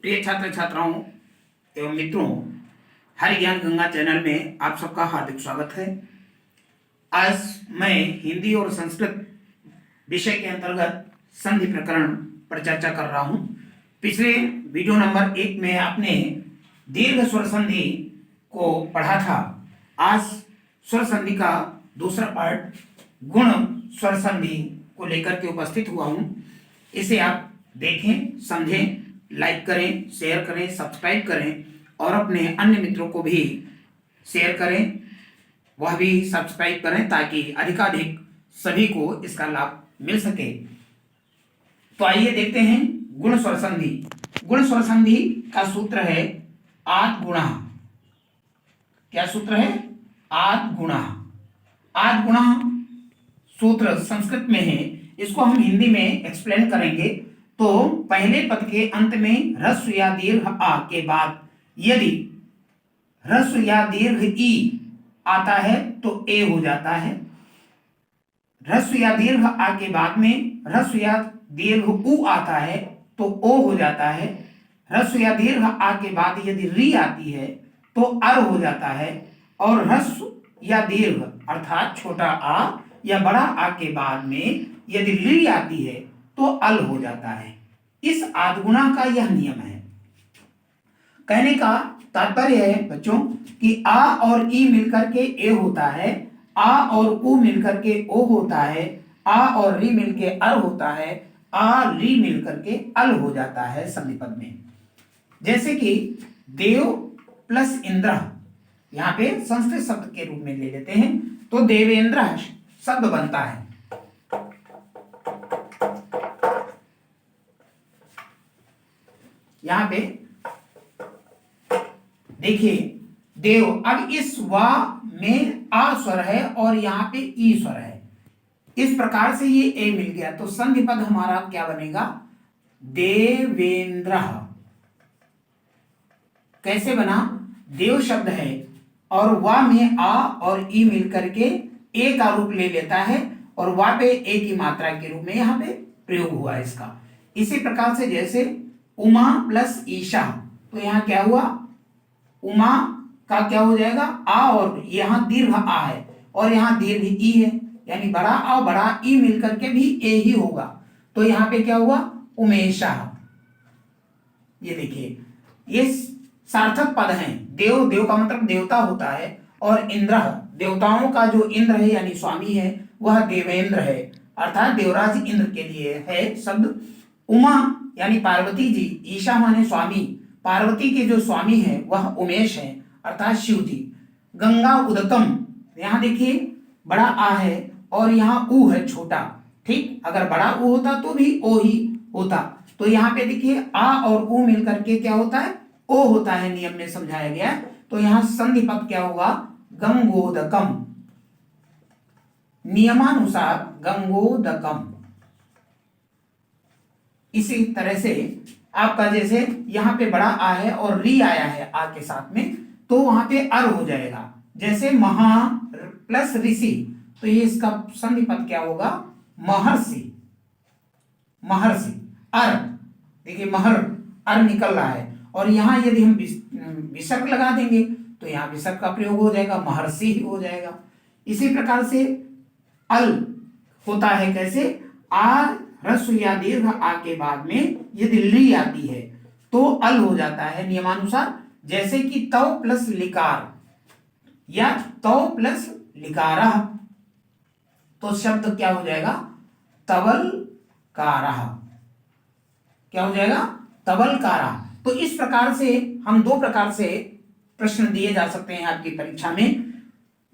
प्रिय छात्र छात्राओं एवं मित्रों, हरि ज्ञान गंगा चैनल में आप सबका हार्दिक स्वागत है। आज मैं हिंदी और संस्कृत विषय के अंतर्गत संधि प्रकरण पर चर्चा कर रहा हूं। पिछले वीडियो नंबर 1 में आपने दीर्घ स्वर संधि को पढ़ा था। आज स्वर संधि का दूसरा पार्ट गुण स्वर संधि को लेकर के उपस्थित हुआ हूं। इसे आप देखें, समझें, लाइक करें, शेयर करें, सब्सक्राइब करें और अपने अन्य मित्रों को भी शेयर करें, वह भी सब्सक्राइब करें ताकि अधिकाधिक सभी को इसका लाभ मिल सके। तो आइए देखते हैं गुण स्वर संधि। गुण स्वर संधि का सूत्र है आद गुणा। क्या सूत्र है? आद गुणा। आद गुणा सूत्र संस्कृत में है, इसको हम हिंदी में एक्सप्लेन करेंगे। तो पहले पद के अंत में ह्रस्व या दीर्घ आ के बाद यदि ह्रस्व या दीर्घ ई आता है तो ए हो जाता है। ह्रस्व या दीर्घ आ के बाद में ह्रस्व या दीर्घ उ आता है तो ओ हो जाता है। ह्रस्व या दीर्घ आ के बाद यदि री आती है तो अर हो जाता है। और ह्रस्व या दीर्घ अर्थात छोटा आ या बड़ा आ के बाद में यदि री आती है तो अल हो जाता है। इस आदगुणा का यह नियम है। कहने का तात्पर्य है बच्चों कि आ और ई मिलकर के ए होता है, आ और उ मिलकर के ओ होता है, आ और री मिलके अर होता है, आ री मिलकर के अल हो जाता है संधि पद में। जैसे कि देव प्लस इंद्र, यहाँ पे संस्कृत शब्द के रूप में ले लेते हैं तो देवेंद्र शब्द बनता है। यहां पे देखिए देव, अब इस वा में आ स्वर है और यहां पे ई स्वर है। इस प्रकार से ये ए मिल गया तो संधि पद हमारा क्या बनेगा? देवेंद्र। कैसे बना? देव शब्द है और वा में आ और ई मिलकर के ए का रूप ले लेता है और वा पे ए की मात्रा के रूप में यहां पे प्रयोग हुआ है इसका। इसी प्रकार से जैसे उमा प्लस ईशा, तो यहां क्या हुआ? उमा का क्या हो जाएगा? आ और यहां दीर्घ आ है और यहां दीर्घ ई है, यानी बड़ा आ बड़ा ई मिलकर के भी ए ही होगा। तो यहां पे क्या हुआ? उमेशा। ये देखिए ये सार्थक पद हैं। देव, देव का मतलब देवता होता है, और इंद्र देवताओं का जो इंद्र है यानी स्वामी है वह देवेंद्र है, अर्थात देवराज इंद्र के लिए है शब्द। उमा यानी पार्वती जी, ईशा माने स्वामी, पार्वती के जो स्वामी है वह उमेश है अर्थात शिव जी। गंगा उदकम, यहां देखिए बड़ा आ है और यहां उ है छोटा, ठीक। अगर बड़ा उ होता तो भी ओ ही होता। तो यहां पे देखिए आ और उ मिलकर के क्या होता है? ओ होता है, नियम में समझाया गया। तो यहां संधि पद क्या होगा? गंगोदकम। नियमानुसार गंगोदकम। इसी तरह से आपका जैसे यहाँ पे बड़ा आ है और री आया है आ के साथ में, तो वहां पे अर हो जाएगा। जैसे महा प्लस ऋषि, तो ये इसका संधि पद क्या होगा? महर्षि। महर्षि अर, देखिए महर अर निकल रहा है और यहां यदि हम विसर्ग लगा देंगे तो यहाँ विसर्ग का प्रयोग हो जाएगा, महर्षि हो जाएगा। इसी प्रकार से अल होता है कैसे? आ ह्रस्व या दीर्घ आ के बाद में यदि ली आती है तो अल हो जाता है नियमानुसार। जैसे कि तव प्लस लिकार या तव प्लस लिकारा, तो शब्द क्या हो जाएगा? तवल कारा। क्या हो जाएगा? तवल कारा। तो इस प्रकार से हम दो प्रकार से प्रश्न दिए जा सकते हैं आपकी परीक्षा में।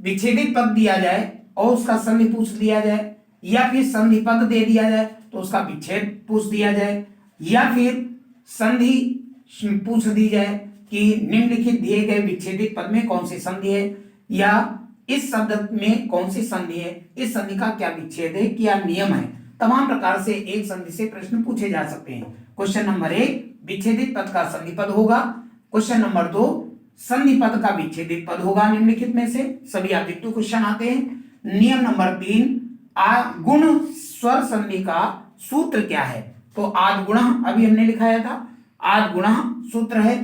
विच्छेदित पद दिया जाए और उसका संधि पूछ दिया जाए, या फिर संधि पद दे दिया जाए तो उसका विच्छेद पूछ दिया जाए, या फिर संधि पूछ दी जाए कि निम्नलिखित दिए गए विच्छेदित पद में कौन सी संधि है, या इस शब्द में कौन सी संधि है, इस संधि का क्या विच्छेद है, क्या नियम है। तमाम प्रकार से एक संधि से प्रश्न पूछे जा सकते हैं। क्वेश्चन नंबर 1 विच्छेदित पद का संधि पद होगा। क्वेश्चन नंबर 2 संधि पद का विच्छेदित पद होगा। निम्नलिखित में से सभी ऑब्जेक्टिव क्वेश्चन आते हैं। नियम नंबर 3 गुण स्वर संधि का सूत्र क्या है? तो आद गुणा अभी हमने लिखाया था, आद गुणा सूत्र है।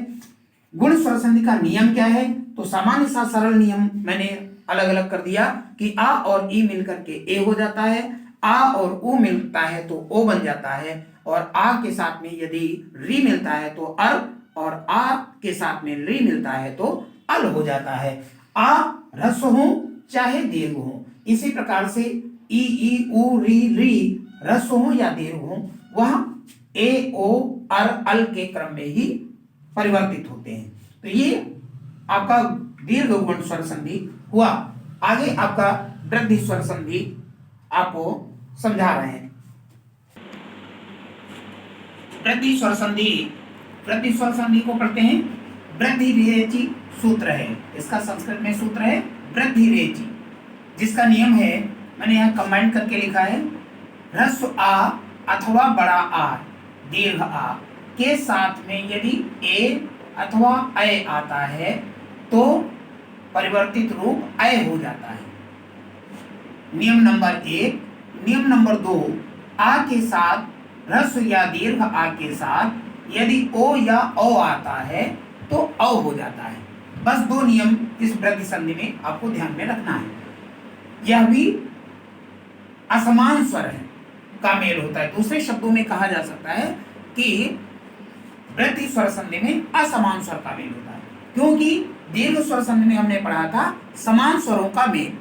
गुण स्वर संधि का नियम क्या है? तो सामान्य सा सरल नियम मैंने अलग अलग कर दिया कि आ और ई मिलकर के ए हो जाता है, आ और उ मिलता है तो ओ बन जाता है, और आ के साथ में यदि री मिलता है तो अर, और आ के साथ में री मिलता है तो अल हो जाता है। आ ह्रस्व हो चाहे दीर्घ हो, इसी प्रकार से ई उ री ह्रस्व हो या दीर्घ हो, वह ए ओ अर अल के क्रम में ही परिवर्तित होते हैं। तो ये आपका दीर्घ गुण स्वर संधि हुआ। आगे आपका वृद्धि स्वर संधि आपको समझा रहे हैं। वृद्धि स्वर संधि को पढ़ते हैं। वृद्धि रेची सूत्र है, इसका संस्कृत में सूत्र है वृद्धि रेची, जिसका नियम है, मैंने यहाँ कंबाइन करके लिखा है, ह्रस्व आ अथवा बड़ा आ दीर्घ आ के साथ में यदि ए अथवा ऐ आता है तो परिवर्तित रूप ऐ हो जाता है। नियम नंबर 1। नियम नंबर 2, आ के साथ ह्रस्व या दीर्घ आ के साथ यदि ओ या औ आता है तो औ हो जाता है। बस 2 नियम इस वृद्धि संधि में आपको ध्यान में रखना है। यह भी असमान स्वर है का मेल होता है। दूसरे शब्दों में कहा जा सकता है कि वृद्धि स्वर संधि में असमान स्वर का मेल होता है, क्योंकि दीर्घ स्वर संधि में हमने पढ़ा था समान स्वरों का मेल।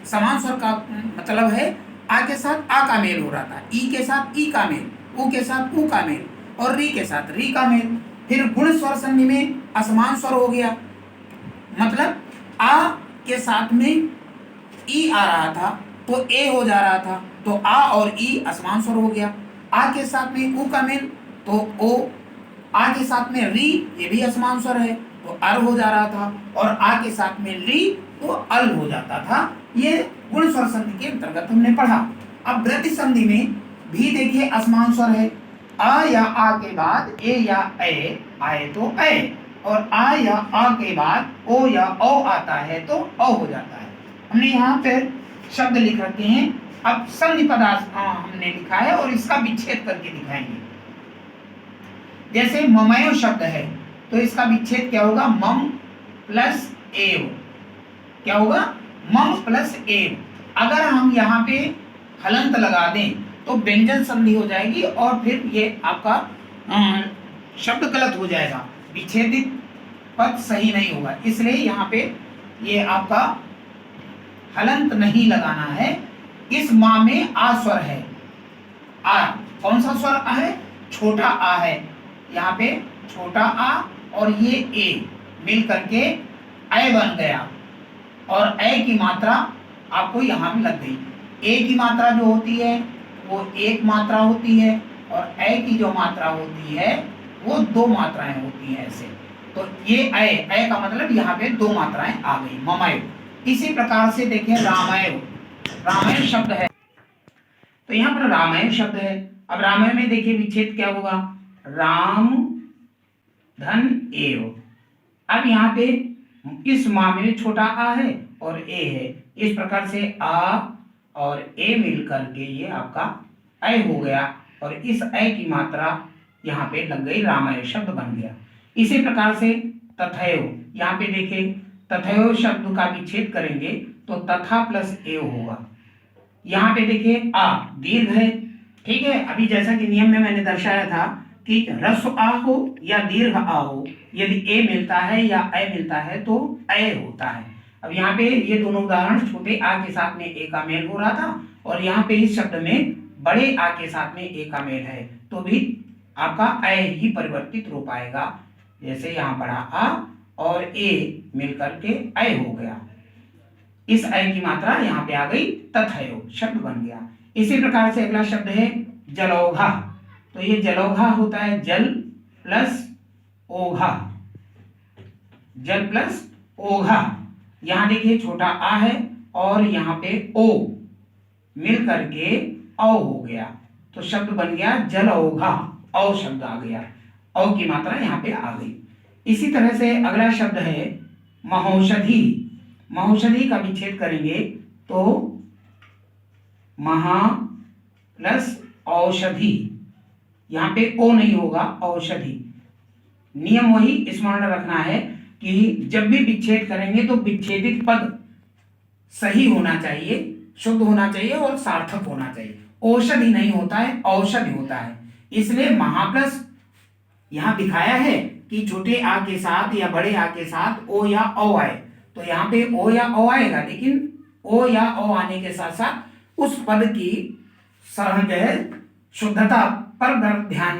समान स्वर का मतलब है आ के साथ आ का मेल हो रहा था, ई के साथ ई का मेल, उ के साथ उ का मेल, और री के साथ री का मेल। फिर गुण स्वर संधि में असमान स्वर हो गया, मतलब आ के साथ में ई आ रहा था तो ए हो जा रहा था, तो आ और ई असमान स्वर हो गया। आ के साथ में उ का मेल तो ओ, आ के साथ में री, ये भी असमान स्वर है तो अर हो जा रहा था, और आ के साथ में री तो अल हो जाता था। ये गुण स्वर संधि के अंतर्गत हमने पढ़ा। अब वृद्धि संधि में भी देखिए असमान स्वर है, आ या आ के बाद ए या ए आए तो ए, और आ या आ के बाद ओ या औ आता है तो औ हो जाता है। हमने यहाँ पर शब्द लिख रखे हैं। अब संधि पदार्थ हमने लिखा है और इसका विच्छेद करके दिखाएंगे। जैसे ममयो शब्द है तो इसका विच्छेद क्या होगा? मम प्लस एव। क्या होगा? मम प्लस एव। अगर हम यहाँ पे हलंत लगा दें तो व्यंजन संधि हो जाएगी और फिर ये आपका शब्द गलत हो जाएगा, विच्छेदित पद सही नहीं होगा। इसलिए यहाँ पे ये आपका हलंत नहीं लगाना है। इस माँ में आ स्वर है। आ कौन सा स्वर आ है? छोटा आ है। यहाँ पे छोटा आ और ये ए मिल करके ऐ बन गया, और ऐ की मात्रा आपको यहाँ पे लग गई। ए की मात्रा जो होती है वो एक मात्रा होती है, और ऐ की जो मात्रा होती है वो 2 मात्राएं होती हैं ऐसे। तो ये ऐ का मतलब यहाँ पे 2 मात्राएं आ गई, ममयो। इसी प्रकार से देखिए रामयो, रामयो शब्द है तो यहाँ पर रामयो शब्द है। अब रामयो में देखिए विच्छेद क्या होगा? राम धन एव। अब यहाँ पे इस माँ में छोटा आ है और ए है, इस प्रकार से आ और ए मिल करके ये आपका ऐ हो गया, और इस ऐ की मात्रा यहाँ पे लग गई, रामयो शब्द बन गया। इसी प्रकार से तथैव, यहाँ पे देखिए तथैव शब्द का विच्छेद करेंगे तो तथा प्लस एव होगा। यहाँ पे देखिए आ दीर्घ है, ठीक है। अभी जैसा कि नियम में मैंने दर्शाया था कि ह्रस्व आ हो या दीर्घ आ हो, यदि ए मिलता है या ऐ मिलता है तो ऐ होता है। अब यहाँ पे ये दोनों उदाहरण छोटे आ के साथ में ए का मेल हो रहा था, और यहाँ पे इस शब्द में बड़े आ के साथ में ए का मेल है, तो भी आपका ऐ ही परिवर्तित रूप आएगा। जैसे यहाँ बड़ा आ और ए मिल करके ऐ हो गया, इस ऐ की मात्रा यहाँ पे आ गई, तथैव शब्द बन गया। इसी प्रकार से अगला शब्द है जलौघा। तो ये जलौघा होता है जल प्लस ओघा, जल प्लस ओघा। यहाँ देखिए छोटा आ है और यहाँ पे ओ मिल करके औ हो गया, तो शब्द बन गया जलौघा, औ शब्द आ गया, औ की मात्रा यहाँ पे आ गई। इसी तरह से अगला शब्द है महौषधि। महौषधि का विच्छेद करेंगे तो महा प्लस औषधि, यहाँ पे ओ नहीं होगा, औषधि। नियम वही स्मरण रखना है कि जब भी विच्छेद करेंगे तो विच्छेदित पद सही होना चाहिए, शुद्ध होना चाहिए और सार्थक होना चाहिए। औषधि नहीं होता है, औषधि होता है। इसलिए महाप्लस यहां दिखाया है कि छोटे आ के साथ या बड़े आ के साथ ओ या औ आए, तो यहाँ पे ओ या औ आएगा, लेकिन ओ या औ आने के साथ साथ उस पद की जो है शुद्धता पर ध्यान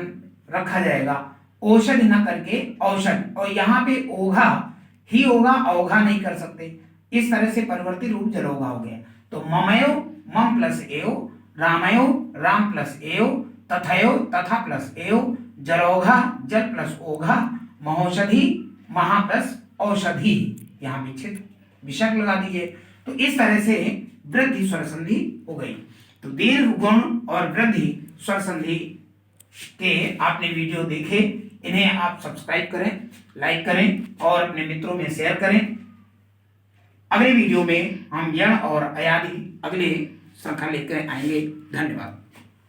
रखा जाएगा, औषधि न करके औषध। और यहाँ पे ओघा ही होगा, औघा नहीं कर सकते, इस तरह से परिवर्तित रूप जलोघा हो गया। तो ममयो मम प्लस एव, रामयो राम प्लस एव, तथयो तथा प्लस एव, जलौघा जल प्लस ओघा, महौषधि महा प्लस औषधि, यहाँ विच्छेद विषक लगा दीजिए। तो इस तरह से वृद्धि स्वर संधि हो गई। तो दीर्घ गुण और वृद्धि स्वर संधि के आपने वीडियो देखे, इन्हें आप सब्सक्राइब करें, लाइक करें और अपने मित्रों में शेयर करें। अगले वीडियो में हम यण और अयादि अगले श्रृंखला लेकर आएंगे। धन्यवाद।